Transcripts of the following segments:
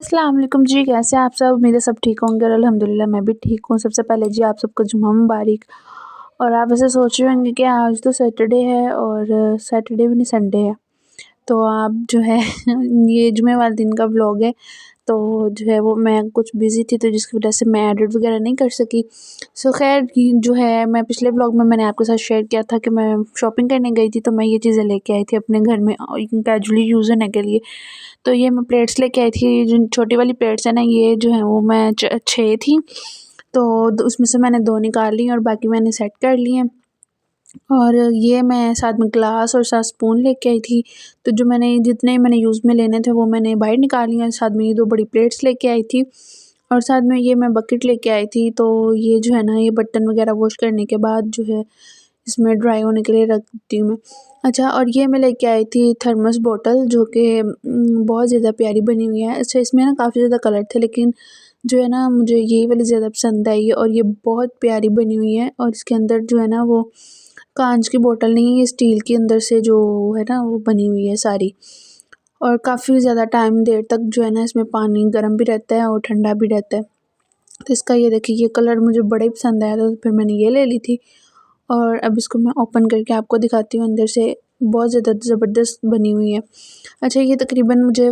अस्सलाम वालेकुम जी, कैसे हैं आप सब? उम्मीद है सब ठीक होंगे और अल्हम्दुलिल्लाह मैं भी ठीक हूँ। सबसे पहले जी आप सबको जुम्मा मुबारक। और आप ऐसे सोच रहे होंगे कि आज तो सैटरडे है और सैटरडे भी नहीं संडे है। तो आप जो है ये जुमे वाले दिन का व्लॉग है। तो जो है वो मैं कुछ बिज़ी थी तो जिसकी वजह से मैं एडिट वगैरह नहीं कर सकी। सो ख़ैर ये जो है मैं पिछले व्लॉग में मैंने आपके साथ शेयर किया था कि मैं शॉपिंग करने गई थी तो मैं ये चीज़ें लेके आई थी अपने घर में कैजुअली यूज़ होने के लिए। तो ये मैं प्लेट्स लेके आई थी, जो छोटी वाली प्लेट्स है ना ये जो है वो मैं 6 थी। तो उसमें से मैंने 2 निकाल ली और बाकी मैंने सेट कर ली हैं। और ये मैं साथ में ग्लास और साथ स्पून लेके आई थी। तो जो मैंने जितने मैंने यूज़ में लेने थे वो मैंने बाहर निकाल लिए, साथ में ये 2 बड़ी प्लेट्स लेके आई थी और साथ में ये मैं बकेट लेके आई थी। तो ये जो है ना ये बर्तन वगैरह वॉश करने के बाद जो है इसमें ड्राई होने के लिए रख देती हूँ मैं। अच्छा, और ये मैं लेके आई थी थर्मस बॉटल जो कि बहुत ज़्यादा प्यारी बनी हुई है। अच्छा, इसमें ना काफ़ी ज़्यादा कलर थे लेकिन जो है ना मुझे यही वाली ज़्यादा पसंद आई और ये बहुत प्यारी बनी हुई है। और इसके अंदर जो है ना वो कांच की बोतल नहीं है, ये स्टील के अंदर से जो है ना वो बनी हुई है सारी। और काफ़ी ज़्यादा टाइम देर तक जो है ना इसमें पानी गर्म भी रहता है और ठंडा भी रहता है। तो इसका ये देखिए ये कलर मुझे बड़ा ही पसंद आया था तो फिर मैंने ये ले ली थी। और अब इसको मैं ओपन करके आपको दिखाती हूँ अंदर से, बहुत ज़्यादा ज़बरदस्त बनी हुई है। अच्छा, ये तकरीबन मुझे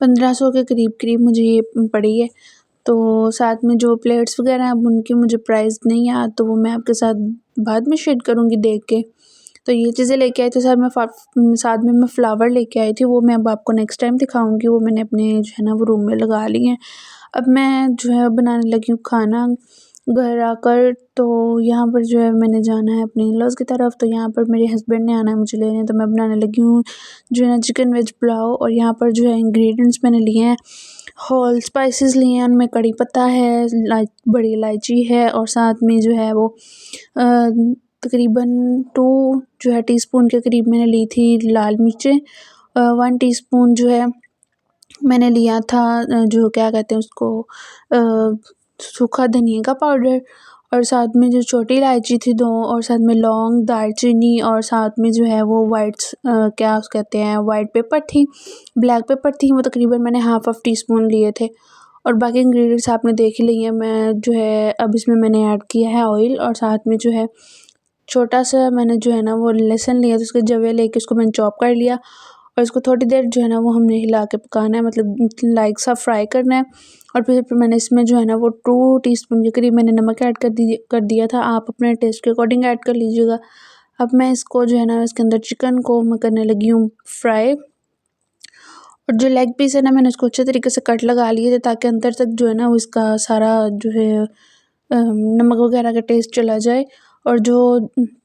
1500 के करीब मुझे ये पड़ी है। तो साथ में जो प्लेट्स वगैरह हैं अब उनकी मुझे प्राइस नहीं याद, तो वो मैं आपके साथ बाद में शेयर करूँगी देख के। तो ये चीज़ें लेके आई थी, साथ में मैं फ्लावर लेके आई थी, वो मैं अब आपको नेक्स्ट टाइम दिखाऊँगी। वो मैंने अपने जो है ना वो रूम में लगा लिए हैं। अब मैं जो है बनाने लगी हूँ खाना घर आकर। तो यहाँ पर जो है मैंने जाना है अपने इन-लॉज़ की तरफ, तो यहाँ पर मेरे हस्बैंड ने आना है मुझे लेने, तो मैं बनाने लगी हूँ जो है ना चिकन वेज पुलाव। और यहाँ पर जो है इंग्रेडिएंट्स मैंने लिए हैं, होल स्पाइसेस लिए हैं, उनमें कड़ी पत्ता है, बड़ी इलायची है और साथ में जो है वो तकरीबन 2 जो है टीस्पून के करीब मैंने ली थी लाल मिर्चें। 1 टीस्पून जो है मैंने लिया था जो क्या कहते हैं उसको सूखा धनिया का पाउडर। और साथ में जो छोटी इलायची थी 2 और साथ में लौंग, दालचीनी और साथ में जो है वो क्या उसे कहते हैं व्हाइट पेपर थी, ब्लैक पेपर थी, वो तकरीबन मैंने हाफ़ ऑफ़ टीस्पून लिए थे। और बाकी इंग्रेडिएंट्स आपने देख ही लिए हैं। मैं जो है अब इसमें मैंने ऐड किया है ऑयल और साथ में जो है छोटा-सा मैंने जो है ना वो लहसुन लिया तो उसके जवे लेके उसको मैंने चॉप कर लिया और इसको थोड़ी देर जो है ना वो हमने हिला के पकाना है, मतलब लाइक सा फ्राई करना है। और फिर मैंने इसमें जो है ना वो 2 टीस्पून के करीब मैंने नमक ऐड कर दिया था। आप अपने टेस्ट के अकॉर्डिंग ऐड कर लीजिएगा। अब मैं इसको जो है ना इसके अंदर चिकन को मैं करने लगी हूँ फ्राई। और जो लेग पीस है ना मैंने उसको अच्छे तरीके से कट लगा लिए थे ताकि अंदर तक जो है ना वो इसका सारा जो है नमक वगैरह का टेस्ट चला जाए। और जो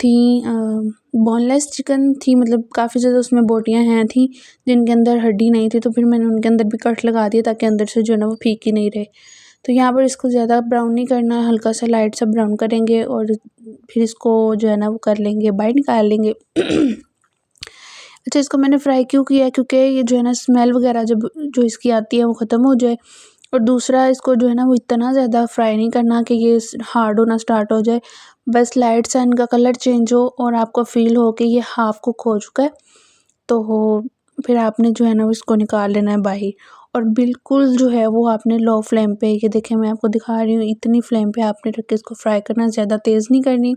थी बोनलेस चिकन थी, मतलब काफ़ी ज़्यादा उसमें बोटियाँ हैं थी जिनके अंदर हड्डी नहीं थी, तो फिर मैंने उनके अंदर भी कट लगा दिया ताकि अंदर से जो है ना वो फीकी नहीं रहे। तो यहाँ पर इसको ज़्यादा ब्राउन नहीं करना, हल्का सा लाइट सा ब्राउन करेंगे और फिर इसको जो है ना वो कर लेंगे, बाहर निकाल लेंगे। अच्छा, इसको मैंने फ्राई क्यों किया है क्योंकि ये जो है ना स्मेल वगैरह जब जो इसकी आती है वो ख़त्म हो जाए। और दूसरा इसको जो है ना वो इतना ज़्यादा फ्राई नहीं करना कि ये हार्ड होना स्टार्ट हो जाए, बस लाइट सा इनका कलर चेंज हो और आपको फ़ील हो कि ये हाफ़ कुक हो चुका है। तो फिर आपने जो है ना इसको निकाल लेना है बाहर। और बिल्कुल जो है वो आपने लो फ्लेम पे, ये देखें मैं आपको दिखा रही हूँ, इतनी फ्लेम पे आपने रख के इसको फ्राई करना, ज़्यादा तेज़ नहीं करनी।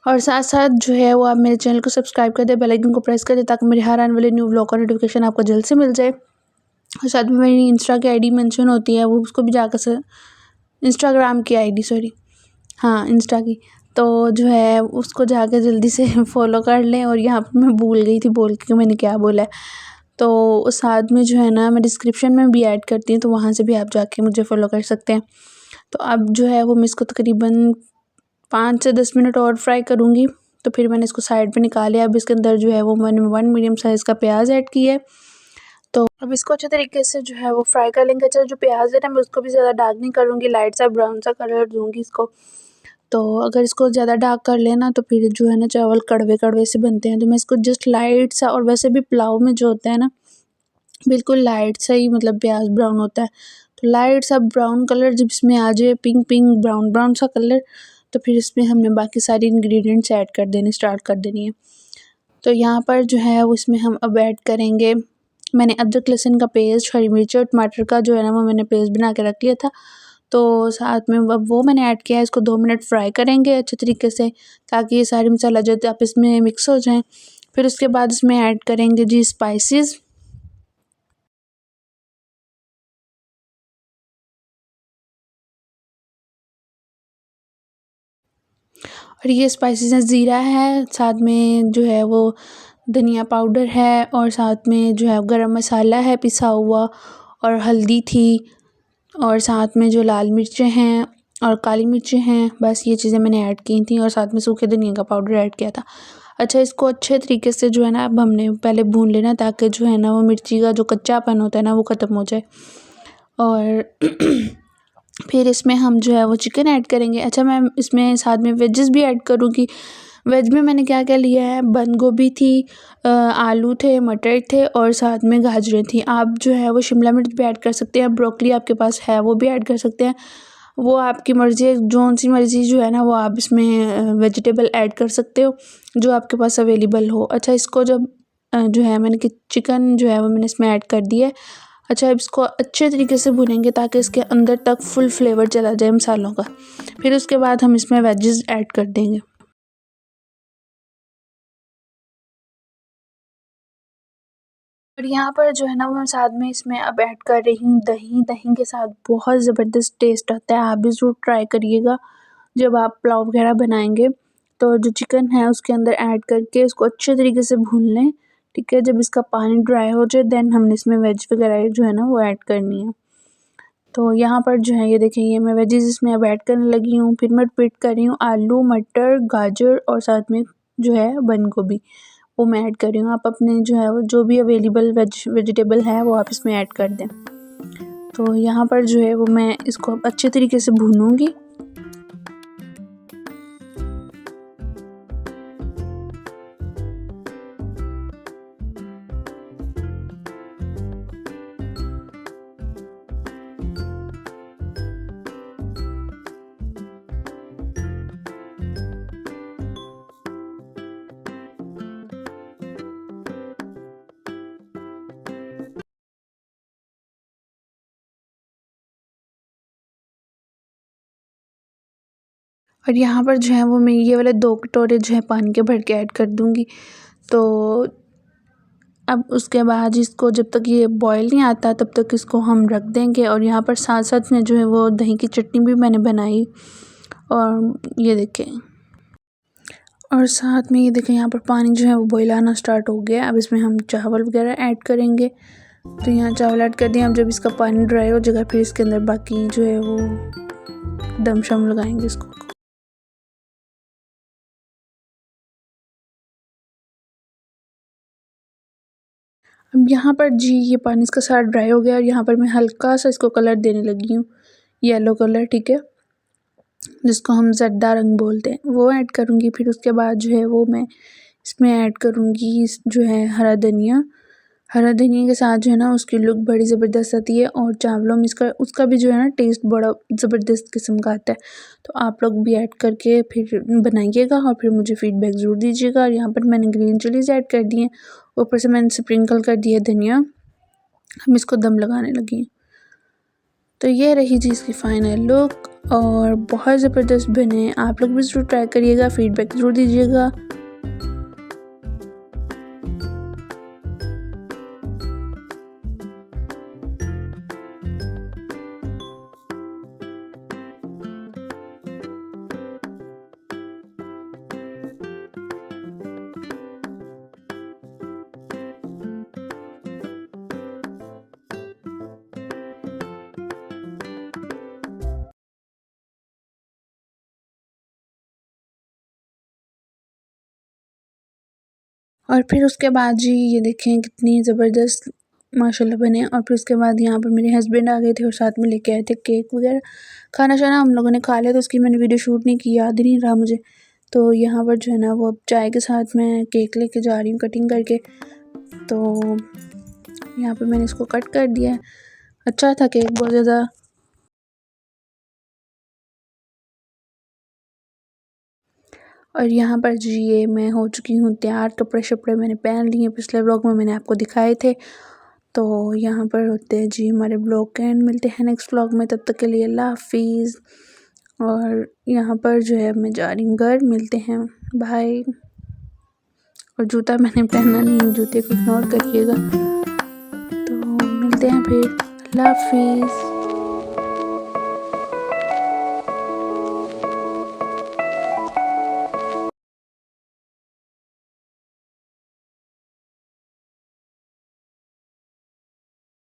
और साथ-साथ जो है वो आप मेरे चैनल को सब्सक्राइब कर दें, बेल आइकन को प्रेस कर दें ताकि मेरे हर आने वाले न्यू व्लॉग का नोटिफिकेशन आपको जल्द से मिल जाए। और साथ में मेरी इंस्टा की आईडी मेंशन होती है, वो उसको भी जाकर से इंस्टाग्राम की आईडी सॉरी हाँ इंस्टा की, तो जो है उसको जाके जल्दी से फॉलो कर लें। और यहाँ पर मैं भूल गई थी बोल के मैंने क्या बोला है, तो साथ में जो है ना मैं डिस्क्रिप्शन में भी ऐड करती हूँ, तो वहाँ से भी आप जाके मुझे फॉलो कर सकते हैं। तो अब जो है वो मैं इसको तकरीबन 5 से 10 मिनट और फ्राई करूँगी। तो फिर मैंने इसको साइड पे निकाल लिया। अब इसके अंदर जो है वो मैंने 1 मीडियम साइज़ का प्याज ऐड किया है। तो अब इसको अच्छे तरीके से जो है वो फ्राई कर लेंगे। अच्छा, जो प्याज है ना मैं उसको भी ज़्यादा डार्क नहीं करूँगी, लाइट सा ब्राउन सा कलर दूँगी इसको। तो अगर इसको ज़्यादा डार्क कर लेना तो फिर जो है ना चावल कड़वे-कड़वे से बनते हैं, तो मैं इसको जस्ट लाइट सा, और वैसे भी पुलाव में जो होता है ना बिल्कुल लाइट सा ही मतलब प्याज ब्राउन होता है। तो लाइट सा ब्राउन कलर जब इसमें आ जाए, पिंक ब्राउन ब्राउन सा कलर, तो फिर इसमें हमने बाकी सारी इंग्रेडिएंट्स ऐड कर देने स्टार्ट कर देनी है। तो यहाँ पर जो है वो इसमें हम अब ऐड करेंगे मैंने अदरक लहसुन का पेस्ट, हरी मिर्च और टमाटर का जो है ना वो मैंने पेस्ट बना के रख लिया था। तो साथ में अब वो मैंने ऐड किया है, इसको 2 मिनट फ्राई करेंगे अच्छे तरीके से, ताकि ये सारे मसाला जो है आपस में मिक्स हो जाएँ। फिर उसके बाद इसमें ऐड करेंगे जी स्पाइसेस। और ये स्पाइसेस हैं, ज़ीरा है, साथ में जो है वो धनिया पाउडर है, और साथ में जो है गरम मसाला है पिसा हुआ, और हल्दी थी, और साथ में जो लाल मिर्चें हैं और काली मिर्चें हैं। बस ये चीज़ें मैंने ऐड की थी, और साथ में सूखे धनिया का पाउडर ऐड किया था। अच्छा, इसको अच्छे तरीके से जो है ना अब हमने पहले भून लेना, ताकि जो है ना वो मिर्ची का जो कच्चापन होता है ना वो ख़त्म हो जाए। और फिर इसमें हम जो है वो चिकन ऐड करेंगे। अच्छा, मैं इसमें साथ में वेजेस भी ऐड करूँगी। वेज में मैंने क्या क्या लिया है, बंद गोभी थी, आलू थे, मटर थे, और साथ में गाजरें थी। आप जो है वो शिमला मिर्च भी ऐड कर सकते हैं, ब्रोकली आपके पास है वो भी ऐड कर सकते हैं। वो आपकी मर्ज़ी है, जौन-सी मर्ज़ी जो है ना वो आप इसमें वेजिटेबल ऐड कर सकते हो, जो आपके पास अवेलेबल हो। अच्छा, इसको जब जो है मैंने कि चिकन जो है वो मैंने इसमें ऐड कर दिया है। अच्छा, अब इसको अच्छे तरीके से भूनेंगे ताकि इसके अंदर तक फुल फ्लेवर चला जाए मसालों का। फिर उसके बाद हम इसमें वेजेस ऐड कर देंगे। और यहाँ पर जो है ना वो मैं साथ में इसमें अब ऐड कर रही हूँ दही। दही के साथ बहुत ज़बरदस्त टेस्ट आता है, आप भी ज़रूर ट्राई करिएगा जब आप पुलाव वगैरह बनाएंगे। तो जो चिकन है उसके अंदर ऐड करके इसको अच्छे तरीके से भून लें, ठीक है। जब इसका पानी ड्राई हो जाए देन हमने इसमें वेज वगैरह जो है ना वो ऐड करनी है। तो यहाँ पर जो है ये देखिए, ये मैं वेजिज़ इसमें अब ऐड करने लगी हूँ। फिर मैं रिपीट कर रही हूँ, आलू, मटर, गाजर और साथ में जो है बंद गोभी, वो मैं ऐड कर रही हूँ। आप अपने जो है वो जो भी अवेलेबल वेजिटेबल है वो आप इसमें ऐड कर दें। तो यहाँ पर जो है वो मैं इसको अच्छे तरीके से भूनूँगी। और यहाँ पर जो है वो मैं ये वाले 2 कटोरे जो है पानी के भर के ऐड कर दूँगी। तो अब उसके बाद इसको जब तक ये बॉयल नहीं आता तब तक इसको हम रख देंगे। और यहाँ पर साथ-साथ में जो है वो दही की चटनी भी मैंने बनाई, और ये देखें, और साथ में ये देखें यहाँ पर पानी जो है वो बॉयल आना स्टार्ट हो गया। अब इसमें हम चावल वगैरह ऐड करेंगे। तो यहाँ चावल ऐड कर दिया। अब जब इसका पानी ड्राई हो जाएगा फिर इसके अंदर बाकी जो है वो दम शम लगाएंगे इसको। अब यहाँ पर जी ये पानी इसका सारा ड्राई हो गया, और यहाँ पर मैं हल्का सा इसको कलर देने लगी हूँ, येलो कलर, ठीक है, जिसको हम ज़रदा रंग बोलते हैं, वो ऐड करूँगी। फिर उसके बाद जो है वो मैं इसमें ऐड करूँगी जो है हरा धनिया। हरा धनिया के साथ जो है ना उसकी लुक बड़ी ज़बरदस्त आती है, और चावलों में इसका उसका भी जो है ना टेस्ट बड़ा ज़बरदस्त किस्म का आता है। तो आप लोग भी ऐड करके फिर बनाइएगा, और फिर मुझे फ़ीडबैक ज़रूर दीजिएगा। और यहाँ पर मैंने ग्रीन चिलीज़ ऐड कर दी हैं, ऊपर से मैंने स्प्रिंकल कर दिया धनिया। हम इसको दम लगाने लगी हैं। तो ये रही जी इसकी फ़ाइनल लुक, और बहुत ज़बरदस्त बने। आप लोग भी ज़रूर ट्राई करिएगा, फ़ीडबैक ज़रूर दीजिएगा। और फिर उसके बाद जी ये देखें कितनी ज़बरदस्त माशाल्लाह बने। और फिर उसके बाद यहाँ पर मेरे हस्बैंड आ गए थे, और साथ में लेके आए थे केक वगैरह। खाना शाना हम लोगों ने खा लिया, तो उसकी मैंने वीडियो शूट नहीं की, याद ही नहीं रहा मुझे। तो यहाँ पर जो है ना वो अब चाय के साथ मैं केक लेके जा रही हूँ कटिंग करके। तो यहाँ पर मैंने इसको कट कर दिया है। अच्छा था केक बहुत ज़्यादा। और यहाँ पर जी ये मैं हो चुकी हूँ तैयार, कपड़े शपड़े मैंने पहन लिए, पिछले व्लॉग में मैंने आपको दिखाए थे। तो यहाँ पर होते हैं जी हमारे ब्लॉग के एंड। मिलते हैं नेक्स्ट ब्लॉग में, तब तक के लिए अल्लाह हाफिज़। और यहाँ पर जो है मैं जा रही हूँ घर, मिलते हैं, बाय। और जूता मैंने पहना नहीं, जूते को इग्नोर करिएगा। तो मिलते हैं फिर, अल्लाह हाफिज़।